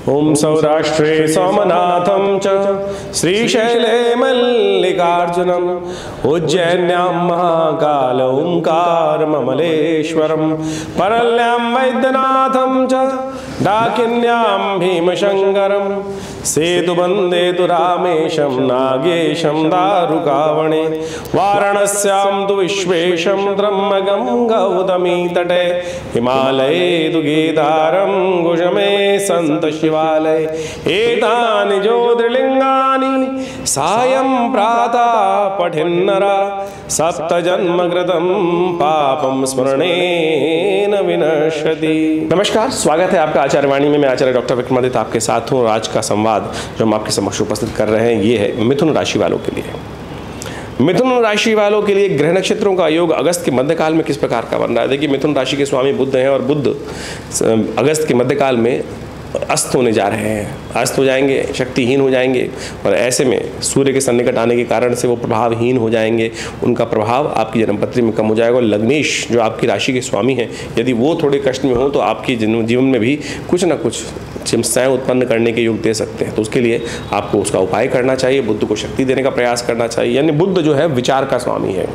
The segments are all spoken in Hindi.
ओम सौराष्ट्रे सोमनाथं च श्रीशैले मल्लिकार्जुनम उज्जैन्यां महाकाल ओंकारममलेश्वरं परल्यां वैद्यनाथं च डाकिन्यां भीमशंकरं सेतुबन्धे तु रामेशं नागेशं दारुकावणे वाराणस्यां तु विश्वेशं त्र्यम्बकं गौतमी तटे हिमालये तु केदारं कुशमे सन्त शिवालय एतानि ज्योतिर्लिंगानि सायं प्रातः पठिन्नरा सप्तजन्मकृतं पापं स्मरणेन विनश्यति। नमस्कार, स्वागत है आपका आचार्य वाणी में। मैं आचार्य डॉक्टर विक्रमादित्य आपके साथ हूँ। आज का संवाद जो हम आपके समक्ष उपस्थित कर रहे हैं ये है मिथुन राशि वालों के लिए। मिथुन राशि वालों के लिए ग्रह नक्षत्रों का योग अगस्त के मध्यकाल में किस प्रकार का बन रहा है। देखिए, मिथुन राशि के स्वामी बुध हैं और बुध अगस्त के मध्यकाल में अस्त होने जा रहे हैं, अस्त हो जाएंगे, शक्तिहीन हो जाएंगे और ऐसे में सूर्य के सन्निकट आने के कारण से वो प्रभावहीन हो जाएंगे। उनका प्रभाव आपकी जन्मपत्री में कम हो जाएगा और लग्नेश जो आपकी राशि के स्वामी हैं, यदि वो थोड़े कष्ट में हो तो आपकी जीवन में भी कुछ ना कुछ समस्याएं उत्पन्न करने के योग दे सकते हैं। तो उसके लिए आपको उसका उपाय करना चाहिए, बुद्ध को शक्ति देने का प्रयास करना चाहिए। यानी बुद्ध जो है विचार का स्वामी है,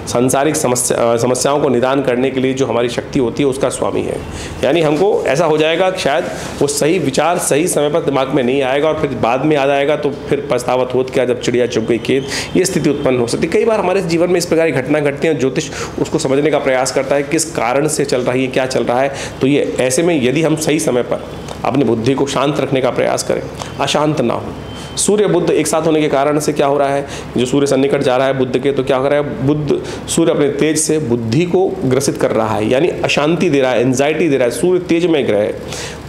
सांसारिक समस्याओं को निदान करने के लिए जो हमारी शक्ति होती है उसका स्वामी है। यानी हमको ऐसा हो जाएगा कि शायद वो सही विचार सही समय पर दिमाग में नहीं आएगा और फिर बाद में याद आएगा तो फिर पछतावत होत क्या जब चिड़िया चुग गई खेत, ये स्थिति उत्पन्न हो सकती है। कई बार हमारे जीवन में इस प्रकार की घटना घटती है, ज्योतिष उसको समझने का प्रयास करता है किस कारण से चल रही है, क्या चल रहा है। तो ये ऐसे में यदि हम सही समय पर अपनी बुद्धि को शांत रखने का प्रयास करें, अशांत ना हो। सूर्य बुध एक साथ होने के कारण से क्या हो रहा है, जो सूर्य सन्निकट जा रहा है बुध के, तो क्या हो रहा है, बुध सूर्य अपने तेज से बुद्धि को ग्रसित कर रहा है, यानी अशांति दे रहा है, एंजाइटी दे रहा है। सूर्य तेज में ग्रह है।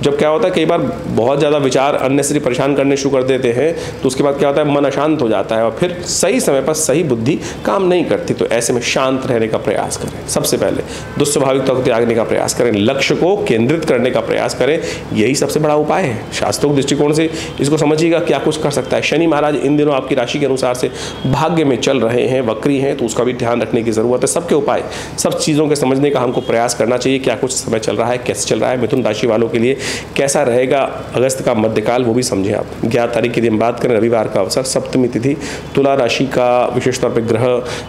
जब क्या होता है, कई बार बहुत ज़्यादा विचार अननेसेसरी परेशान करने शुरू कर देते हैं तो उसके बाद क्या होता है, मन अशांत हो जाता है और फिर सही समय पर सही बुद्धि काम नहीं करती। तो ऐसे में शांत रहने का प्रयास करें। सबसे पहले दुस्वाभाविकता को त्यागने का प्रयास करें, लक्ष्य को केंद्रित करने का प्रयास करें। यही सबसे बड़ा उपाय है। शास्त्रोक्त दृष्टिकोण से इसको समझिएगा क्या कुछ कर सकता है। शनि महाराज इन दिनों आपकी राशि के अनुसार से भाग्य में चल रहे हैं, वक्री हैं, तो उसका भी ध्यान रखने की जरूरत है। सबके उपाय, सब चीज़ों के समझने का हमको प्रयास करना चाहिए। क्या कुछ समय चल रहा है, कैसे चल रहा है, मिथुन राशि वालों के लिए कैसा रहेगा अगस्त का मध्यकाल, वो भी समझें आप। 11 तारीख की दिन बात करें, रविवार का अवसर, सप्तमी तिथि, तुला राशि का विशेष तौर पर ग्रह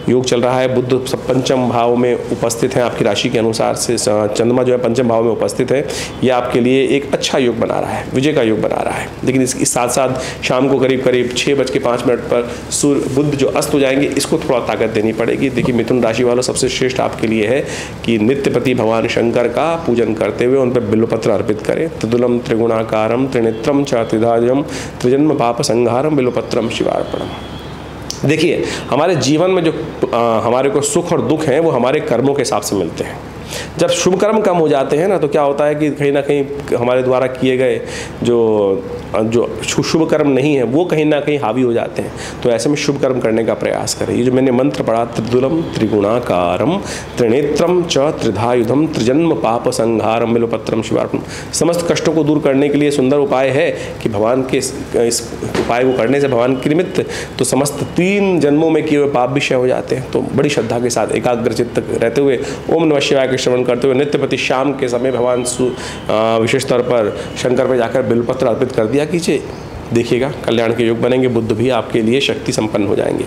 योग चल रहा है। बुध पंचम भाव में उपस्थित है आपकी राशि के अनुसार से, चंद्रमा जो है पंचम भाव में उपस्थित है। यह आपके लिए एक अच्छा योग बना रहा है, विजय का योग बना रहा है। लेकिन इसके साथ साथ शाम को करीब 6:05 पर सूर्य बुध जो अस्त हो जाएंगे, इसको थोड़ा ताकत देनी पड़ेगी। देखिए, मिथुन राशि वालों सबसे श्रेष्ठ आपके लिए है कि नित्यपति भगवान शंकर का पूजन करते हुए उन पर बिल्वपत्र अर्पित करें। त्रिदुलम त्रिगुणाकारम त्रिनेत्रम च त्रिधाजम त्रिजन्म पाप संहारम बिल्वपत्रम शिवार्पणम। देखिए, हमारे जीवन में जो हमारे को सुख और दुख हैं वो हमारे कर्मों के हिसाब से मिलते हैं। जब शुभ कर्म कम हो जाते हैं ना, तो क्या होता है कि कहीं ना कहीं हमारे द्वारा किए गए जो शुभ कर्म नहीं है वो कहीं ना कहीं हावी हो जाते हैं। तो ऐसे में शुभ कर्म करने का प्रयास करें। ये जो मैंने मंत्र पढ़ा, त्रिदुलम त्रिगुणाकारम त्रिनेत्रम च त्रिधायुधम त्रिजन्म पाप संहारम बिल्वपत्रम शिवार्पणम, समस्त कष्टों को दूर करने के लिए सुंदर उपाय है कि भगवान के इस उपाय को करने से भगवान के निमित्त तो समस्त 3 जन्मों में किए हुए पाप भी क्षय हो जाते हैं। तो बड़ी श्रद्धा के साथ एकाग्रचित्त रहते हुए ओम नमः शिवाय के श्रवण करते हुए नित्यप्रति शाम के समय भगवान विशेष तौर पर शंकर पर जाकर बिल्वपत्र अर्पित कर दिया कीजिए। देखिएगा कल्याण के योग बनेंगे, बुद्ध भी आपके लिए शक्ति संपन्न हो जाएंगे।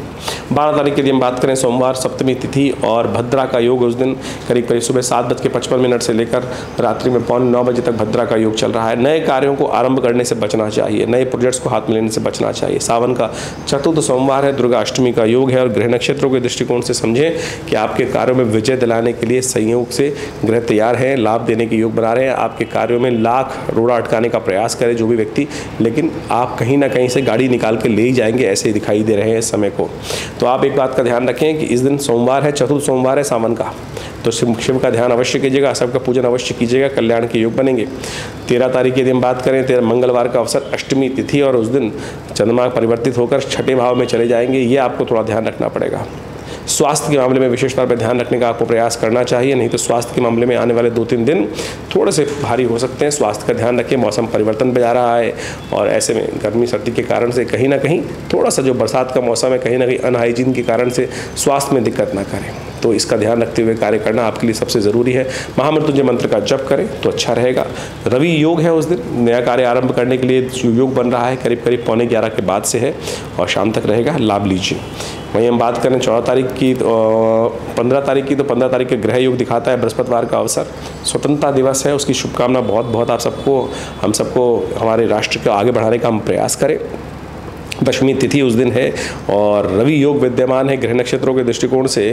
12 तारीख के दिन बात करें, सोमवार, सप्तमी तिथि और भद्रा का योग। उस दिन करीब सुबह 7:55 से लेकर रात्रि में 8:45 बजे तक भद्रा का योग चल रहा है। नए कार्यों को आरंभ करने से बचना चाहिए, नए प्रोजेक्ट्स को हाथ में लेने से बचना चाहिए। सावन का चतुर्थ सोमवार है, दुर्गा अष्टमी का योग है और ग्रह नक्षत्रों के दृष्टिकोण से समझें कि आपके कार्यों में विजय दिलाने के लिए संयोग से ग्रह तैयार हैं, लाभ देने के योग बना रहे हैं। आपके कार्यों में लाख रोड़ा अटकाने का प्रयास करे जो भी व्यक्ति, लेकिन आप कहीं ना कहीं से गाड़ी निकाल के ले ही जाएंगे, ऐसे दिखाई दे रहे हैं इस समय को। तो आप एक बात का ध्यान रखें कि इस दिन सोमवार है, चतुर्थ सोमवार है सावन का, तो शिव का ध्यान अवश्य कीजिएगा, सबका पूजन अवश्य कीजिएगा, कल्याण के योग बनेंगे। 13 तारीख के दिन बात करें, 13 मंगलवार का अवसर, अष्टमी तिथि और उस दिन चंद्रमा परिवर्तित होकर छठे भाव में चले जाएंगे। ये आपको थोड़ा ध्यान रखना पड़ेगा। स्वास्थ्य के मामले में विशेष तौर पर ध्यान रखने का आपको प्रयास करना चाहिए, नहीं तो स्वास्थ्य के मामले में आने वाले 2-3 दिन थोड़े से भारी हो सकते हैं। स्वास्थ्य का ध्यान रखिए, मौसम परिवर्तन पे जा रहा है और ऐसे में गर्मी सर्दी के कारण से कहीं ना कहीं थोड़ा सा जो बरसात का मौसम है, कहीं ना कहीं अनहाइजीन के कारण से स्वास्थ्य में दिक्कत ना करें। तो इसका ध्यान रखते हुए कार्य करना आपके लिए सबसे ज़रूरी है। महामृत्युंजय मंत्र का जप करें तो अच्छा रहेगा। रवि योग है, उस दिन नया कार्य आरंभ करने के लिए जो योग बन रहा है करीब 11:45 के बाद से है और शाम तक रहेगा, लाभ लीजिए। वहीं हम बात करें 14 तारीख की, 15 तारीख की, तो 15 तारीख के ग्रह योग दिखाता है बृहस्पतिवार का अवसर, स्वतंत्रता दिवस है, उसकी शुभकामना बहुत बहुत आप सबको, हम सबको हमारे राष्ट्र को आगे बढ़ाने का हम प्रयास करें। दशमी तिथि उस दिन है और रवि योग विद्यमान है। ग्रह नक्षत्रों के दृष्टिकोण से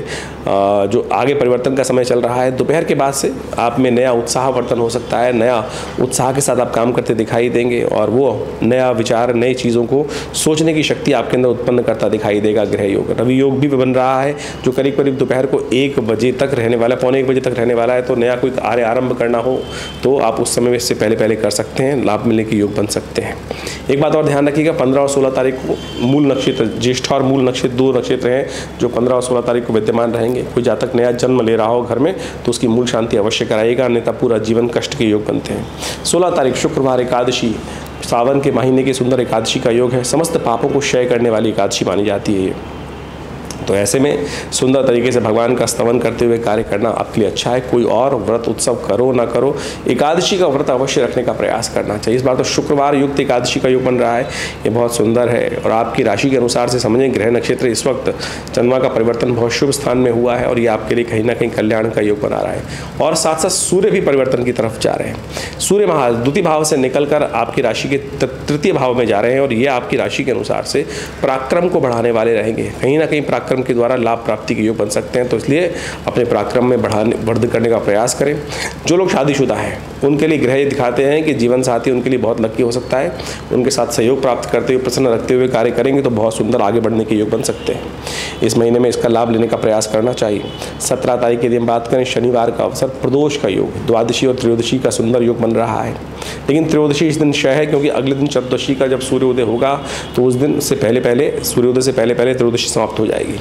जो आगे परिवर्तन का समय चल रहा है, दोपहर के बाद से आप में नया उत्साहवर्धन हो सकता है, नया उत्साह के साथ आप काम करते दिखाई देंगे और वो नया विचार, नई चीज़ों को सोचने की शक्ति आपके अंदर उत्पन्न करता दिखाई देगा। ग्रह योग, रवि योग भी बन रहा है जो करीब करीब दोपहर को 1 बजे तक रहने वाला है, पौने 1 बजे तक रहने वाला है। तो नया कोई कार्य आरंभ करना हो तो आप उस समय से पहले कर सकते हैं, लाभ मिलने के योग बन सकते हैं। एक बात और ध्यान रखिएगा, 15 और 16 तारीख को मूल नक्षत्र, ज्येष्ठ और मूल नक्षत्र 2 नक्षत्र हैं जो 15 और 16 तारीख को विद्यमान रहेंगे। कोई जातक नया जन्म ले रहा हो घर में तो उसकी मूल शांति अवश्य कराइएगा, अन्यथा पूरा जीवन कष्ट के योग बनते हैं। 16 तारीख शुक्रवार एकादशी, सावन के महीने की सुंदर एकादशी का योग है। समस्त पापों को क्षय करने वाली एकादशी मानी जाती है ये। तो ऐसे में सुंदर तरीके से भगवान का स्तवन करते हुए कार्य करना आपके लिए अच्छा है। कोई और व्रत उत्सव करो ना करो, एकादशी का व्रत अवश्य रखने का प्रयास करना चाहिए। इस बार तो शुक्रवार युक्त एकादशी का योग बन रहा है, ये बहुत सुंदर है। और आपकी राशि के अनुसार से समझें, ग्रह नक्षत्र इस वक्त चंद्रमा का परिवर्तन बहुत शुभ स्थान में हुआ है और ये आपके लिए कहीं ना कहीं कल्याण का योग बना रहा है। और साथ साथ सूर्य भी परिवर्तन की तरफ जा रहे हैं। सूर्य द्वितीय भाव से निकलकर आपकी राशि के तृतीय भाव में जा रहे हैं और ये आपकी राशि के अनुसार से पराक्रम को बढ़ाने वाले रहेंगे। कहीं ना कहीं पराक्रम के द्वारा लाभ प्राप्ति के योग बन सकते हैं, तो इसलिए अपने पराक्रम में वृद्धि करने का प्रयास करें। जो लोग शादीशुदा हैं उनके लिए ग्रह दिखाते हैं कि जीवन साथी उनके लिए बहुत लकी हो सकता है। उनके साथ सहयोग प्राप्त करते हुए, प्रसन्न रखते हुए कार्य करेंगे तो बहुत सुंदर आगे बढ़ने के योग बन सकते हैं। इस महीने में इसका लाभ लेने का प्रयास करना चाहिए। 17 तारीख की यदि हम बात करें, शनिवार का अवसर, प्रदोष का योग, द्वादशी और त्रयोदशी का सुंदर योग बन रहा है। लेकिन त्रयोदशी इस दिन क्षय है, क्योंकि अगले दिन चतुर्दशी का जब सूर्योदय होगा तो उस दिन से पहले सूर्योदय से पहले त्रयोदशी समाप्त हो जाएगी।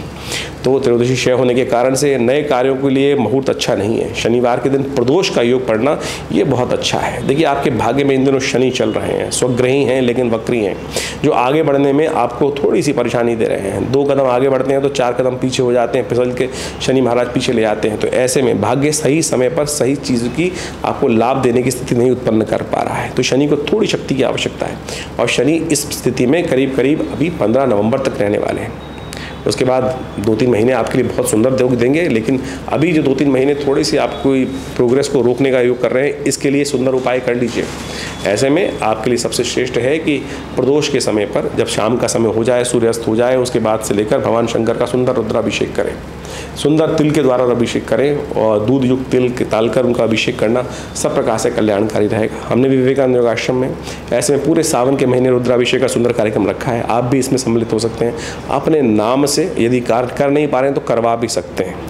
तो त्रयोदशी क्षय होने के कारण से नए कार्यों के लिए मुहूर्त अच्छा नहीं है। शनिवार के दिन प्रदोष का योग पढ़ना ये बहुत अच्छा है। देखिए, आपके भाग्य में इन दिनों शनि चल रहे हैं, स्वग्रही हैं लेकिन वक्री हैं, जो आगे बढ़ने में आपको थोड़ी सी परेशानी दे रहे हैं। 2 कदम आगे बढ़ते हैं तो 4 कदम पीछे हो जाते हैं, फिसल के शनि महाराज पीछे ले आते हैं। तो ऐसे में भाग्य सही समय पर सही चीज़ की आपको लाभ देने की स्थिति नहीं उत्पन्न कर पा रहा है। तो शनि को थोड़ी शक्ति की आवश्यकता है और शनि इस स्थिति में करीब अभी 15 नवंबर तक रहने वाले हैं। उसके बाद 2-3 महीने आपके लिए बहुत सुंदर योग देंगे, लेकिन अभी जो 2-3 महीने थोड़ी सी आपको प्रोग्रेस को रोकने का योग कर रहे हैं, इसके लिए सुंदर उपाय कर लीजिए। ऐसे में आपके लिए सबसे श्रेष्ठ है कि प्रदोष के समय पर, जब शाम का समय हो जाए, सूर्यास्त हो जाए, उसके बाद से लेकर भगवान शंकर का सुंदर रुद्राभिषेक करें। सुंदर तिल के द्वारा अभिषेक करें और दूध युक्त तिल के डालकर उनका अभिषेक करना सब प्रकार से कल्याणकारी रहेगा। हमने भी विवेकानंद योगाश्रम में ऐसे में पूरे सावन के महीने रुद्राभिषेक का सुंदर कार्यक्रम रखा है। आप भी इसमें सम्मिलित हो सकते हैं। अपने नाम से यदि कार्य कर नहीं पा रहे हैं तो करवा भी सकते हैं।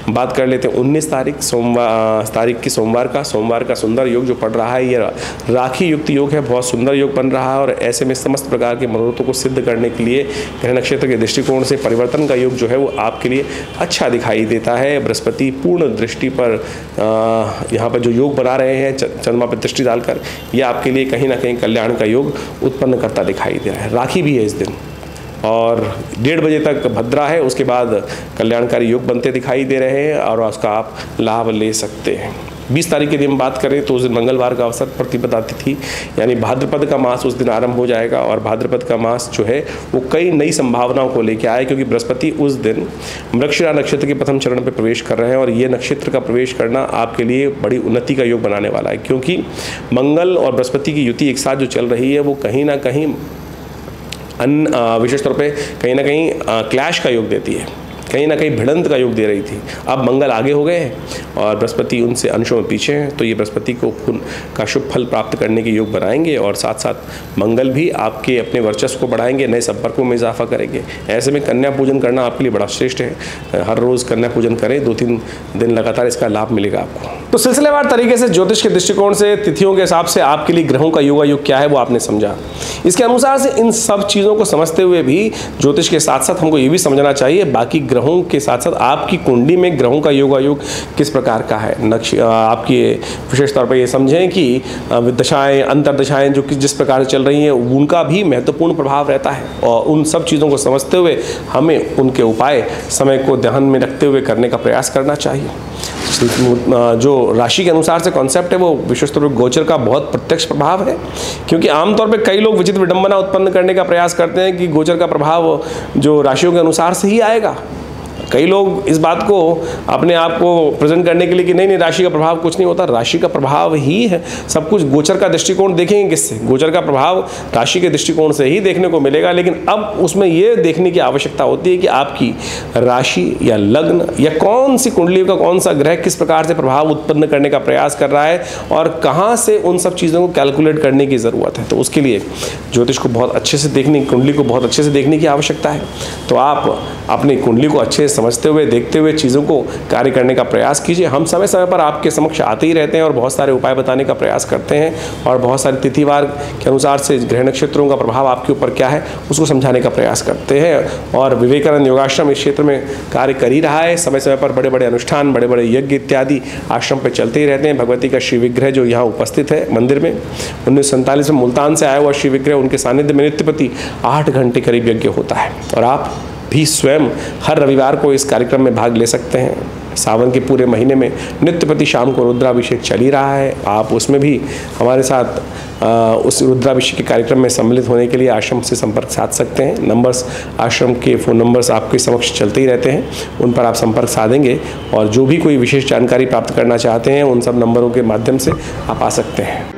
बात कर लेते हैं 19 तारीख की सोमवार का सुंदर योग जो पड़ रहा है, ये राखी युक्त योग है, बहुत सुंदर योग बन रहा है। और ऐसे में समस्त प्रकार के मनोरथों को सिद्ध करने के लिए ग्रह नक्षत्र के दृष्टिकोण से परिवर्तन का योग जो है वो आपके लिए अच्छा दिखाई देता है। बृहस्पति पूर्ण दृष्टि पर यहाँ पर जो योग बना रहे हैं चंद्रमा पर दृष्टि डालकर, ये आपके लिए कहीं ना कहीं कल्याण का योग उत्पन्न करता दिखाई दे रहा है। राखी भी है इस दिन और 1:30 बजे तक भद्रा है, उसके बाद कल्याणकारी योग बनते दिखाई दे रहे हैं और उसका आप लाभ ले सकते हैं। 20 तारीख की हम बात करें तो उस दिन मंगलवार का अवसर, प्रतिपदा तिथि, यानी भाद्रपद का मास उस दिन आरंभ हो जाएगा। और भाद्रपद का मास जो है वो कई नई संभावनाओं को लेकर आए, क्योंकि बृहस्पति उस दिन मृगशिरा नक्षत्र के प्रथम चरण पर प्रवेश कर रहे हैं और ये नक्षत्र का प्रवेश करना आपके लिए बड़ी उन्नति का योग बनाने वाला है। क्योंकि मंगल और बृहस्पति की युति एक साथ जो चल रही है वो कहीं ना कहीं विशेष तौर पे कहीं ना कहीं क्लैश का योग देती है, कहीं ना कहीं भिड़ंत का योग दे रही थी। अब मंगल आगे हो गए हैं और बृहस्पति उनसे अंशों में पीछे हैं, तो ये बृहस्पति को का शुभ फल प्राप्त करने के योग बनाएंगे और साथ साथ मंगल भी आपके अपने वर्चस्व को बढ़ाएंगे, नए संपर्कों में इजाफा करेंगे। ऐसे में कन्या पूजन करना आपके लिए बड़ा श्रेष्ठ है। हर रोज़ कन्या पूजन करें, 2-3 दिन लगातार इसका लाभ मिलेगा आपको। तो सिलसिलेवार तरीके से ज्योतिष के दृष्टिकोण से तिथियों के हिसाब से आपके लिए ग्रहों का योगायोग क्या है वो आपने समझा। इसके अनुसार से इन सब चीज़ों को समझते हुए भी ज्योतिष के साथ साथ हमको ये भी समझना चाहिए बाकी ग्रहों ग्रहों के साथ साथ आपकी कुंडली में ग्रहों का योगायोग किस प्रकार का है। आपकी विशेष तौर पर ये समझें कि दशाएं अंतर्दशाएं जो कि जिस प्रकार से चल रही हैं उनका भी महत्वपूर्ण प्रभाव रहता है, और उन सब चीज़ों को समझते हुए हमें उनके उपाय समय को ध्यान में रखते हुए करने का प्रयास करना चाहिए। जो राशि के अनुसार से कॉन्सेप्ट है वो विशेष तौर पर गोचर का बहुत प्रत्यक्ष प्रभाव है, क्योंकि आमतौर पे कई लोग विचित्र विडंबना उत्पन्न करने का प्रयास करते हैं कि गोचर का प्रभाव जो राशियों के अनुसार से ही आएगा। कई लोग इस बात को अपने आप को प्रेजेंट करने के लिए कि नहीं राशि का प्रभाव कुछ नहीं होता, राशि का प्रभाव ही है सब कुछ। गोचर का दृष्टिकोण देखेंगे किससे? गोचर का प्रभाव राशि के दृष्टिकोण से ही देखने को मिलेगा, लेकिन अब उसमें यह देखने की आवश्यकता होती है कि आपकी राशि या लग्न या कौन सी कुंडली का कौन सा ग्रह किस प्रकार से प्रभाव उत्पन्न करने का प्रयास कर रहा है और कहाँ से उन सब चीज़ों को कैलकुलेट करने की ज़रूरत है। तो उसके लिए ज्योतिष को बहुत अच्छे से देखने, कुंडली को बहुत अच्छे से देखने की आवश्यकता है। तो आप अपनी कुंडली को अच्छे से समझते हुए देखते हुए चीज़ों को कार्य करने का प्रयास कीजिए। हम समय समय पर आपके समक्ष आते ही रहते हैं और बहुत सारे उपाय बताने का प्रयास करते हैं, और बहुत सारे तिथिवार के अनुसार से ग्रह नक्षत्रों का प्रभाव आपके ऊपर क्या है उसको समझाने का प्रयास करते हैं। और विवेकानंद योगाश्रम इस क्षेत्र में कार्य कर ही रहा है। समय समय पर बड़े बड़े अनुष्ठान, बड़े बड़े यज्ञ इत्यादि आश्रम पर चलते ही रहते हैं। भगवती का श्री विग्रह जो यहाँ उपस्थित है मंदिर में, 1947 में मुल्तान से आया हुआ श्री विग्रह, उनके सानिध्य में नित्य प्रति 8 घंटे करीब यज्ञ होता है। और आप भी स्वयं हर रविवार को इस कार्यक्रम में भाग ले सकते हैं। सावन के पूरे महीने में नित्य प्रति शाम को रुद्राभिषेक चल ही रहा है। आप उसमें भी हमारे साथ उस रुद्राभिषेक के कार्यक्रम में सम्मिलित होने के लिए आश्रम से संपर्क साध सकते हैं। नंबर्स, आश्रम के फ़ोन नंबर्स आपके समक्ष चलते ही रहते हैं, उन पर आप संपर्क साधेंगे और जो भी कोई विशेष जानकारी प्राप्त करना चाहते हैं उन सब नंबरों के माध्यम से आप आ सकते हैं।